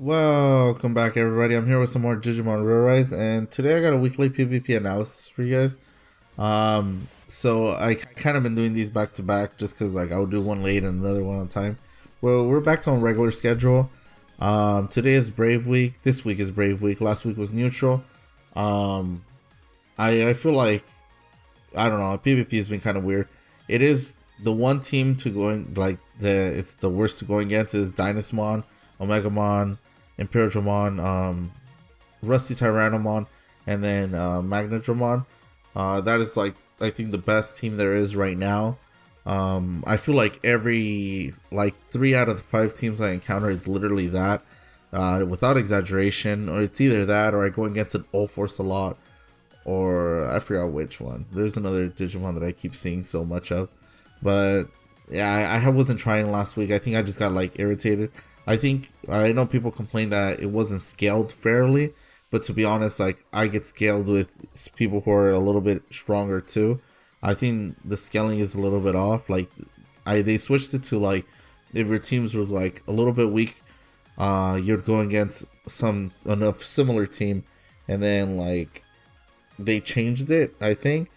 Welcome back, everybody. I'm here with some more Digimon ReArise, and today I got a weekly PvP analysis for you guys. So I kind of been doing these back to back just because like I'll do one late and another one on time. Well, we're back to on regular schedule. Today is Brave Week. This week is Brave Week. Last week was neutral. I feel like I don't know. PvP has been kind of weird. It is the one team to go in, like it's the worst to go against is Dynasmon, Omegamon, Imperialdramon, Rusty Tyrannomon, and then Magnadramon. That is like I think the best team there is right now. I feel like every 3 out of the 5 teams I encounter is literally that, without exaggeration. Or it's either that or I go against an All Force a lot, or I forgot which one. There's another Digimon that I keep seeing so much of, but yeah, I wasn't trying last week. I think I just got like irritated. I know people complain that it wasn't scaled fairly, but to be honest, like I get scaled with people who are a little bit stronger too. I think the scaling is a little bit off. Like they switched it to like if your teams was like a little bit weak, you'd go against a similar team, and then like they changed it, I think.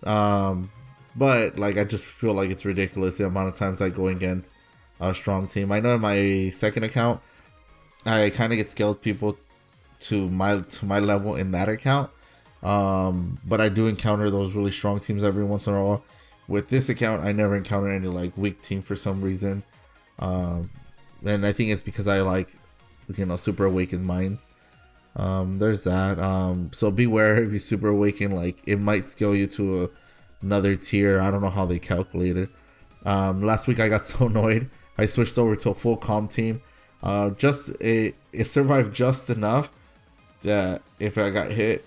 But like I just feel like it's ridiculous the amount of times I go against a strong team. I know in my second account, I kind of get scaled people to my level in that account. But I do encounter those really strong teams every once in a while. With this account, I never encounter any like weak team for some reason. And I think it's because I like, super awakened minds. There's that. So beware if you super awaken, like it might scale you to another tier. I don't know how they calculate it. Last week I got so annoyed. I switched over to a full calm team. It survived just enough that if I got hit,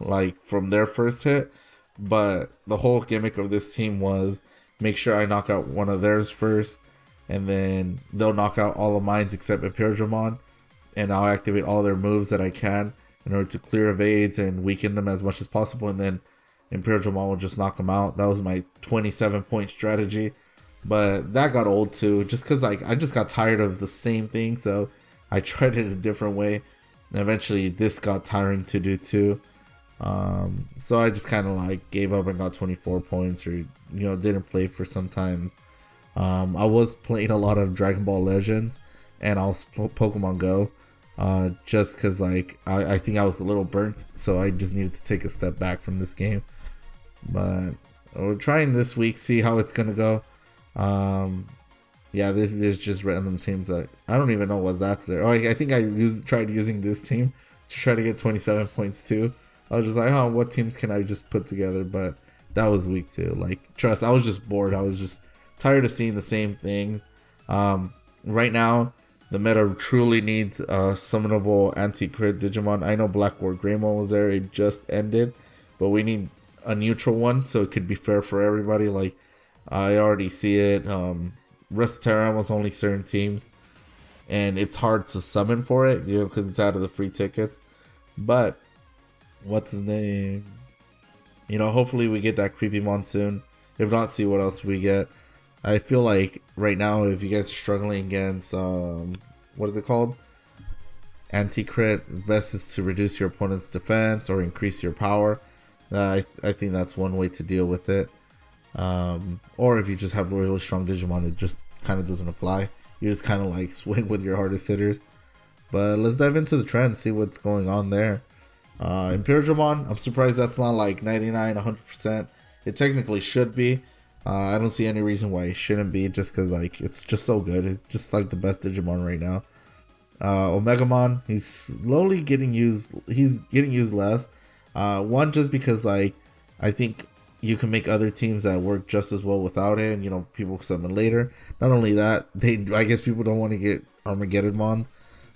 like from their first hit, but the whole gimmick of this team was make sure I knock out one of theirs first, and then they'll knock out all of mine except Imperialdramon, and I'll activate all their moves that I can in order to clear evades and weaken them as much as possible, and then Imperialdramon will just knock them out. That was my 27-point strategy. But that got old too, just because like I just got tired of the same thing, so I tried it a different way. And eventually, this got tiring to do too. So I just kind of like gave up and got 24 points, or didn't play for some times. I was playing a lot of Dragon Ball Legends and also Pokemon Go, just because like I think I was a little burnt, so I just needed to take a step back from this game. But we're trying this week, see how it's gonna go. Yeah, this is just random teams that I don't even know what that's there. Oh, I think I tried using this team to try to get 27 points too. I was just like, oh, what teams can I just put together? But that was weak too. Like, trust, I was just bored. I was just tired of seeing the same things. Right now, the meta truly needs a summonable anti-crit Digimon. I know Black War Greymon was there. It just ended. But we need a neutral one so it could be fair for everybody. Like, I already see it. Rusty was only certain teams, and it's hard to summon for it, because it's out of the free tickets. But what's his name? Hopefully we get that creepy monsoon. If not, see what else we get. I feel like right now, if you guys are struggling against what is it called? Anti-crit, the best is to reduce your opponent's defense or increase your power. I think that's one way to deal with it. Or if you just have really strong Digimon, it just kind of doesn't apply. You just kind of like swing with your hardest hitters. But let's dive into the trend, see what's going on there. Imperialdramon, I'm surprised that's not like 99, 100%. It technically should be. I don't see any reason why it shouldn't be, just because like it's just so good. It's just like the best Digimon right now. Omegamon, he's slowly getting used. He's getting used less. One, just because like I think you can make other teams that work just as well without it, and people summon later. Not only that, I guess people don't want to get Armageddonmon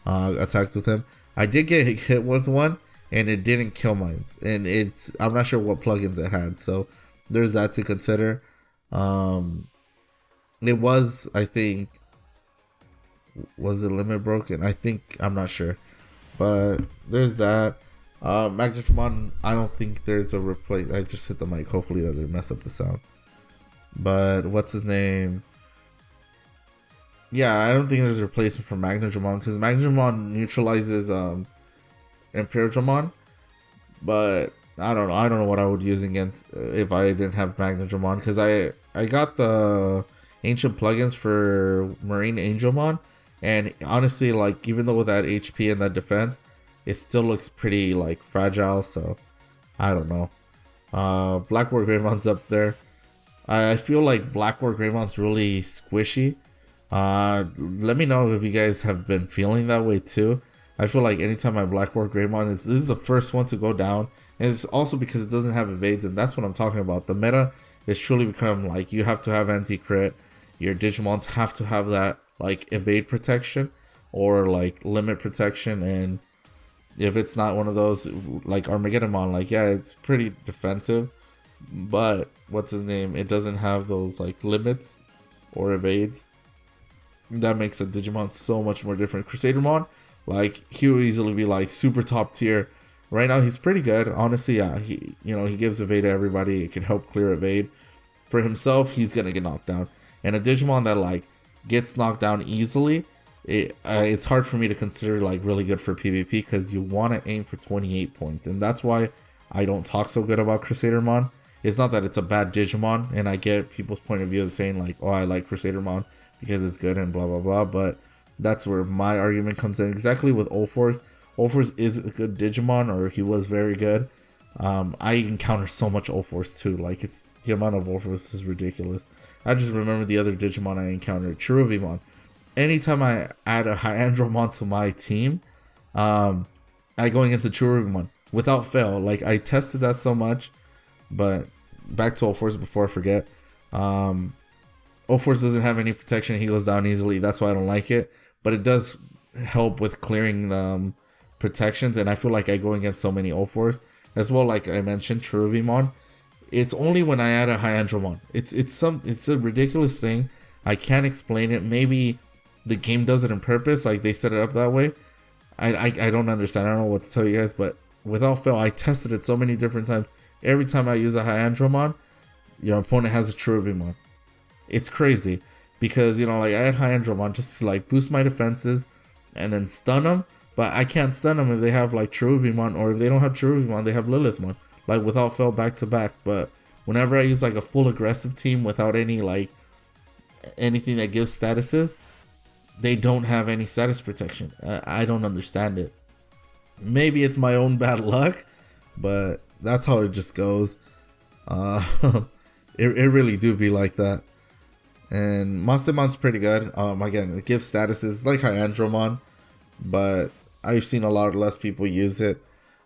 attacked with him. I did get hit with one, and it didn't kill mines, and I'm not sure what plugins it had, so there's that to consider. It was, I think, was the limit broken? I'm not sure, but there's that. Magnetron, I don't think there's a replace. I just hit the mic. Hopefully that didn't mess up the sound. But what's his name? Yeah, I don't think there's a replacement for Magnadramon because Magnadramon neutralizes Imperialdramon, but I don't know what I would use against if I didn't have Magnadramon because I got the ancient plugins for Marine Angelmon, and honestly, like even though with that HP and that defense, it still looks pretty like fragile. So I don't know. Blackboard Greymon's up there. I feel like Blackboard Greymon's really squishy. Let me know if you guys have been feeling that way too. I feel like anytime my Blackboard Greymon this is the first one to go down, and it's also because it doesn't have evades, and that's what I'm talking about. The meta has truly become like you have to have anti-crit. Your Digimons have to have that like evade protection or like limit protection, and if it's not one of those, like Armageddonmon, like yeah, it's pretty defensive, but what's his name? It doesn't have those like limits or evades. That makes a Digimon so much more different. Crusadermon, like he would easily be like super top tier. Right now he's pretty good. Honestly, yeah, he gives evade to everybody. It can help clear evade. For himself, he's gonna get knocked down. And a Digimon that like gets knocked down easily, it's hard for me to consider like really good for PvP because you want to aim for 28 points, and that's why I don't talk so good about Crusadermon. It's not that it's a bad Digimon, and I get people's point of view of saying like, oh, I like Crusadermon because it's good and blah blah blah, but that's where my argument comes in. Exactly with Ulforce. Ulforce is a good Digimon, or he was very good. I encounter so much Ulforce too. Like it's the amount of Ulforce is ridiculous. I just remember the other Digimon I encountered, Cherubimon. Anytime I add a Hyandromon to my team, I going into Cherubimon without fail. Like I tested that so much, but back to Ulforce before I forget. Ulforce doesn't have any protection. He goes down easily. That's why I don't like it. But it does help with clearing the protections, and I feel like I go against so many Ulforce as well. Like I mentioned, Cherubimon. It's only when I add a Hyandromon. It's a ridiculous thing. I can't explain it. Maybe the game does it on purpose, like they set it up that way. I don't understand. I don't know what to tell you guys, but without fail, I tested it so many different times. Every time I use a Hyandromon, your opponent has a Cherubimon. It's crazy because like I had Hyandromon just to like boost my defenses and then stun them, but I can't stun them if they have like Cherubimon, or if they don't have Cherubimon, they have Lilithmon. Like without fail, back to back. But whenever I use like a full aggressive team without any like anything that gives statuses, they don't have any status protection. I don't understand it. Maybe it's my own bad luck, but that's how it just goes. It really do be like that. And Monstermon's pretty good. Again, it gives statuses like Hyandromon, but I've seen a lot less people use it.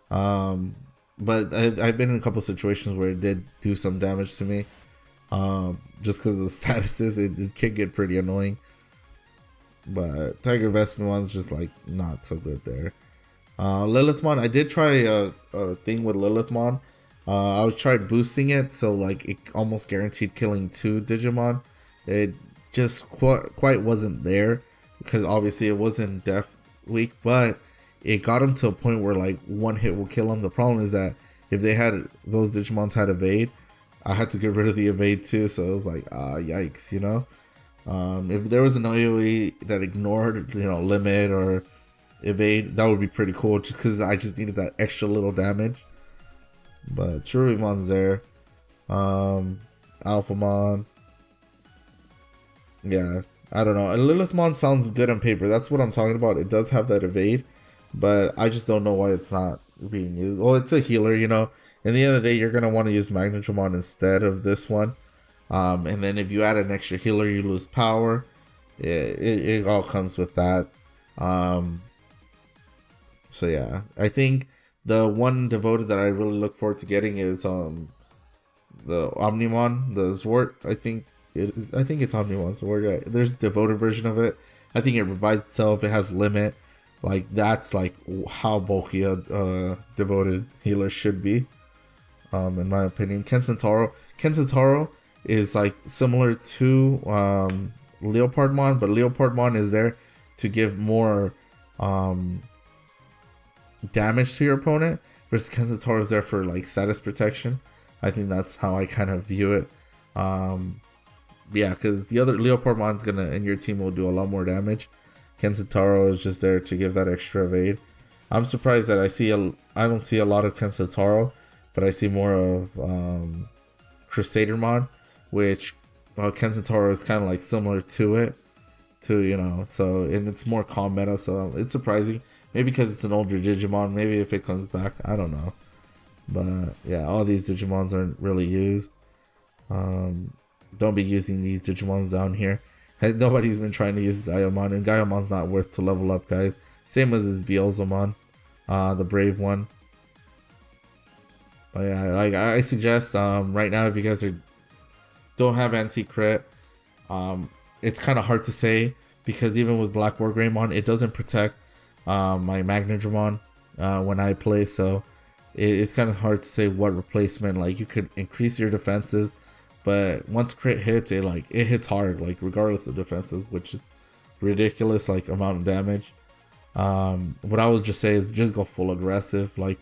But I've been in a couple situations where it did do some damage to me. Just because of the statuses, it can get pretty annoying. But Tiger Vespimon's just like not so good there. Lilithmon, I did try a thing with Lilithmon. I tried boosting it, so like it almost guaranteed killing 2 Digimon. It just quite wasn't there because obviously it wasn't Death Week, but it got him to a point where like one hit will kill him. The problem is that if they had those Digimons had evade, I had to get rid of the evade too, so it was like yikes, if there was an AoE that ignored limit or evade, that would be pretty cool just because I just needed that extra little damage. But Cherubimon's there. Alphamon, yeah, I don't know. And Lilithmon sounds good on paper. That's what I'm talking about. It does have that evade, but I just don't know why it's not being used. Well, it's a healer, In the end of the day, you're gonna want to use Magnadramon instead of this one. And then if you add an extra healer, you lose power. It all comes with that. So yeah, I think the one devoted that I really look forward to getting is the Omnimon, the Zwart. I think it's Omnimon Zwart. Right? There's a devoted version of it. I think it revives itself. It has limit. Like that's like how bulky a devoted healer should be. In my opinion, Ken Centauro is like similar to Leopardmon, but Leopardmon is there to give more damage to your opponent, versus Ken Centauro is there for like status protection. I think that's how I kind of view it. Yeah, because the other Leopardmon's gonna in your team will do a lot more damage. Kensitaro is just there to give that extra evade. I'm surprised that I don't see a lot of Kensitaro, but I see more of Crusadermon, which Kensitaro is kind of like similar to it, so and it's more calm meta, so it's surprising. Maybe because it's an older Digimon, maybe if it comes back, I don't know. But yeah, all these Digimons aren't really used. Don't be using these Digimons down here. Nobody's been trying to use Gaiamon, and Gaiamon's not worth to level up, guys. Same as his Beelzemon, the brave one. But yeah, like I suggest right now, if you guys don't have anti-crit, it's kind of hard to say, because even with Black War Greymon, it doesn't protect my Magnadramon when I play, so it's kind of hard to say what replacement. Like, you could increase your defenses, but once crit hits, it hits hard, like regardless of defenses, which is ridiculous, like amount of damage. What I would just say is just go full aggressive, like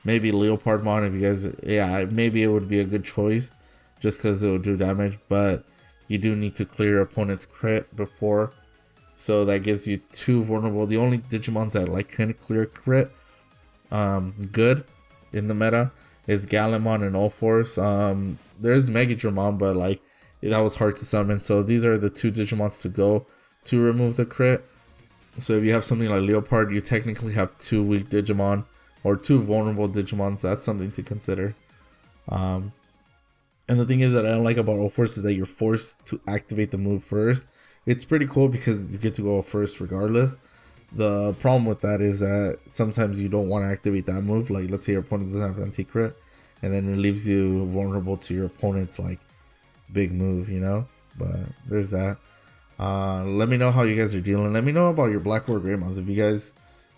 maybe Leopardmon if you guys, yeah, maybe it would be a good choice just because it will do damage, but you do need to clear your opponent's crit before, so that gives you 2 vulnerable. The only Digimons that like can clear crit good in the meta is Galamon and Ulforce. There's Megadramon, but like that was hard to summon, so these are the 2 Digimons to go to remove the crit. So if you have something like Leopard, you technically have 2 weak Digimon or 2 vulnerable Digimons. That's something to consider. And the thing is that I don't like about Ulforce is that you're forced to activate the move first. It's pretty cool because you get to go first regardless. The problem with that is that sometimes you don't want to activate that move. Like, let's say your opponent doesn't have anti-crit, and then it leaves you vulnerable to your opponent's like big move, But there's that. Let me know how you guys are dealing. Let me know about your Black War Greymons. If you guys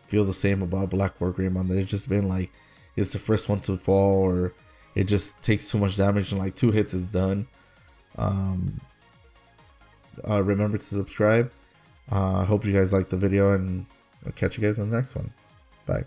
feel the same about Black War Greymon, that it's just been like it's the first one to fall, or it just takes too much damage and like 2 hits is done. Remember to subscribe. I hope you guys liked the video, and I'll catch you guys in the next one. Bye.